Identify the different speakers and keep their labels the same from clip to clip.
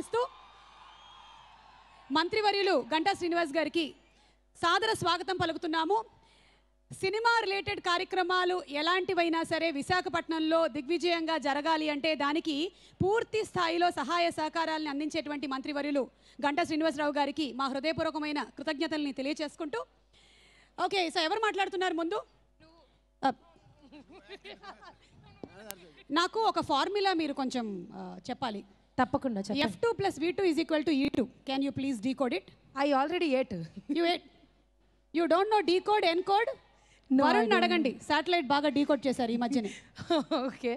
Speaker 1: స్వాగతిస్తూ మంత్రివర్యులు గంటా శ్రీనివాస్ గారికి సాదర స్వాగతం పలుకుతున్నాము. సినిమా రిలేటెడ్ కార్యక్రమాలు ఎలాంటివైనా సరే విశాఖపట్నంలో దిగ్విజయంగా జరగాలి అంటే దానికి పూర్తి స్థాయిలో సహాయ సహకారాలను అందించేటువంటి మంత్రివర్యులు గంటా శ్రీనివాసరావు గారికి మా హృదయపూర్వకమైన కృతజ్ఞతల్ని తెలియచేసుకుంటూ, ఓకే, సో ఎవరు మాట్లాడుతున్నారు ముందు? నాకు ఒక ఫార్ములా మీరు కొంచెం చెప్పాలి.
Speaker 2: తప్పకుండా.
Speaker 1: F2 + V2 = E2. Can you please decode it?
Speaker 2: I already ate.
Speaker 1: You don't know decode, encode? No, Varun అడగండి. సాటిలైట్ బాగా డీకోడ్ చేశారు ఈ మధ్యనే.
Speaker 2: Okay.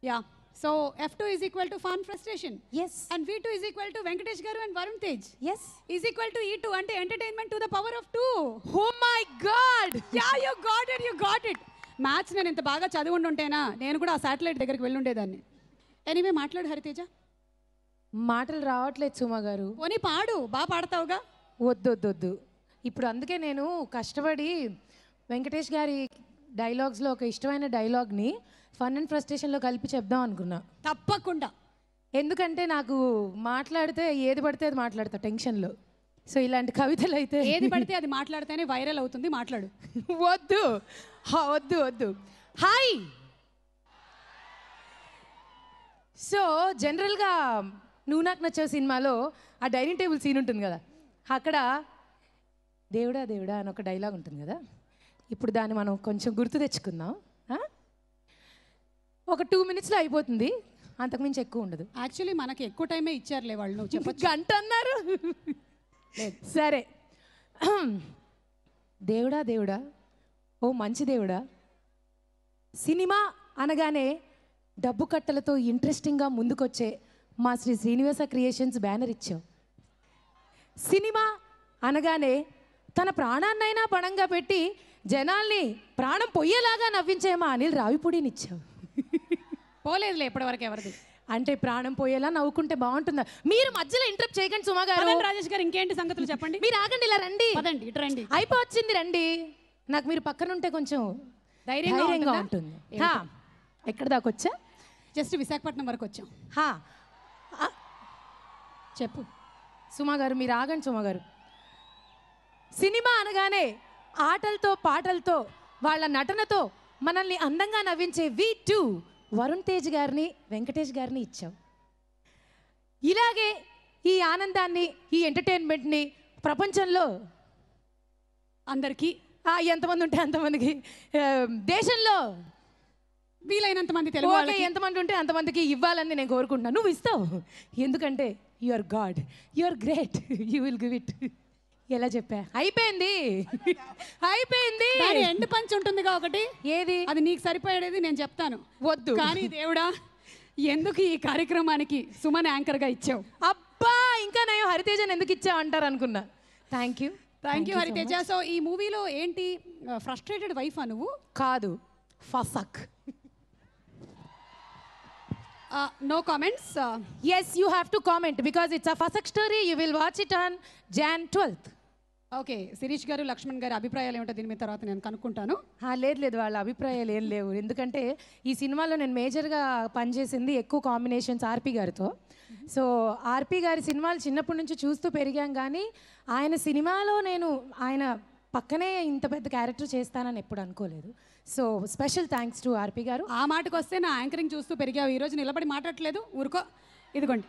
Speaker 1: Yeah. So F2 = fun frustration.
Speaker 2: Yes.
Speaker 1: And V2 = Venkatesh గారు and Varun Tej.
Speaker 2: Yes.
Speaker 1: = E2 అంటే entertainment to the power of 2.
Speaker 2: Oh my God.
Speaker 1: Yeah, you got it. Maths నేను ఇంత బాగా చదివి ఉంటేనా నేను కూడా ఆ సాటిలైట్ దగ్గరికి వెళ్ళుండేదాన్ని. ఎనీవే మాట్లాడు హరితేజ.
Speaker 2: మాటలు రావట్లేదు సుమా గారు.
Speaker 1: పోనీ పాడు, బాగా పాడతావుగా.
Speaker 2: వద్దు. ఇప్పుడు అందుకే నేను కష్టపడి వెంకటేష్ గారి డైలాగ్స్లో ఒక ఇష్టమైన డైలాగ్ని ఫన్ అండ్ ఫ్రస్ట్రేషన్లో కలిపి చెప్దాం అనుకున్నా.
Speaker 1: తప్పకుండా.
Speaker 2: ఎందుకంటే నాకు మాట్లాడితే ఏది పడితే అది మాట్లాడతా టెన్షన్లో. సో ఇలాంటి కవితలు అయితే
Speaker 1: ఏది పడితే అది మాట్లాడితేనే వైరల్ అవుతుంది. మాట్లాడు.
Speaker 2: వద్దు. హాయ్. సో జనరల్గా నువ్వు నాకు నచ్చే సినిమాలో ఆ డైనింగ్ టేబుల్ సీన్ ఉంటుంది కదా, అక్కడ దేవుడా దేవుడా అని ఒక డైలాగ్ ఉంటుంది కదా. ఇప్పుడు దాన్ని మనం కొంచెం గుర్తు తెచ్చుకుందాం. ఒక 2 minutesలో అయిపోతుంది, అంతకుమించి ఎక్కువ ఉండదు.
Speaker 1: యాక్చువల్లీ మనకి ఎక్కువ టైమే ఇచ్చారులే వాళ్ళు. నువ్వు చెప్పచ్చు.
Speaker 2: గంట అన్నారు. సరే. దేవుడా దేవుడా, ఓ మంచి దేవుడా, సినిమా అనగానే డబ్బు కట్టలతో ఇంట్రెస్టింగ్గా ముందుకొచ్చే మా శ్రీ శ్రీనివాస క్రియేషన్స్ బ్యానర్ ఇచ్చావు. సినిమా అనగానే తన ప్రాణాన్నైనా పణంగా పెట్టి జనాల్ని ప్రాణం పొయ్యేలాగా నవ్వించే మా అనిల్ రావిపూడినిచ్చావు.
Speaker 1: పోలేదులే ఇప్పటివరకు ఎవరిది.
Speaker 2: అంటే ప్రాణం పోయేలా నవ్వుకుంటే బాగుంటుందా? మీరు మధ్యలో ఇంటరప్ట్ చేయకండి సుమా గారు.
Speaker 1: రాజేష్ గారు ఇంకేంటి సంగతులు చెప్పండి.
Speaker 2: మీరు ఆగండి, ఇలా రండి.
Speaker 1: పదండి, ఇటు రండి.
Speaker 2: అయిపోవచ్చింది, రండి. నాకు మీరు పక్కన ఉంటే కొంచెం ధైర్యంగా ఉంటుంది. ఎక్కడ దాకా వచ్చా?
Speaker 1: జస్ట్ విశాఖపట్నం వరకు వచ్చాం. చెప్పు
Speaker 2: సుమా గారు. మీరు ఆగండి సుమా గారు. సినిమా అనగానే ఆటలతో పాటలతో వాళ్ళ నటనతో మనల్ని అందంగా నవ్వించే V2 వరుణ్ తేజ్ గారిని వెంకటేష్ గారిని ఇచ్చావు. ఇలాగే ఈ ఆనందాన్ని, ఈ ఎంటర్టైన్మెంట్ని ప్రపంచంలో
Speaker 1: అందరికీ
Speaker 2: ఎంతమంది ఉంటే అంతమందికి, దేశంలో
Speaker 1: వీలైనంత మంది తెలుగు
Speaker 2: ఎంతమంది ఉంటే అంతమందికి ఇవ్వాలని నేను కోరుకుంటున్నాను. నువ్వు ఇస్తావు, ఎందుకంటే you are God, you are great, you will give it. ఎలా చెప్పా? అయిపోయింది.
Speaker 1: ఎండ్ పంచ్ ఉంటుందిగా ఒకటి.
Speaker 2: ఏది?
Speaker 1: అది నీకు సరిపోయేది నేను చెప్తాను.
Speaker 2: వద్దు.
Speaker 1: కానీ దేవుడా, ఎందుకు ఈ కార్యక్రమానికి సుమన్ యాంకర్గా ఇచ్చావు?
Speaker 2: అబ్బా, ఇంకా నేను హరితేజని ఎందుకు ఇచ్చావు అంటారు అనుకున్నా. Thank you
Speaker 1: Hariteja. సో ఈ మూవీలో ఏంటి, ఫ్రస్ట్రేటెడ్ వైఫా నువ్వు?
Speaker 2: కాదు, ఫసక్.
Speaker 1: No comments.
Speaker 2: Yes, you have to comment because it's a Fasak story. You will watch it on Jan 12th.
Speaker 1: Okay, Shirish గారు, లక్ష్మణ్ గారి అభిప్రాయాలు ఏమిటో దీని మీద తర్వాత నేను కనుక్కుంటాను.
Speaker 2: లేదు, వాళ్ళ అభిప్రాయాలు ఏం లేవు. ఎందుకంటే ఈ సినిమాలో నేను మేజర్గా పనిచేసింది ఎక్కువ కాంబినేషన్స్ ఆర్పి గారితో. సో ఆర్పి గారి సినిమాలు చిన్నప్పటి నుంచి చూస్తూ పెరిగాం, కానీ ఆయన సినిమాలో నేను ఆయన పక్కనే ఇంత పెద్ద క్యారెక్టర్ చేస్తానని ఎప్పుడు అనుకోలేదు. సో స్పెషల్ థ్యాంక్స్ టు ఆర్పి గారు.
Speaker 1: ఆ మాటకు వస్తే నా యాంకరింగ్ చూస్తూ పెరిగావు, ఈరోజు నిలబడి మాట్లాడట్లేదు, ఊరుకో. ఇదిగోండి.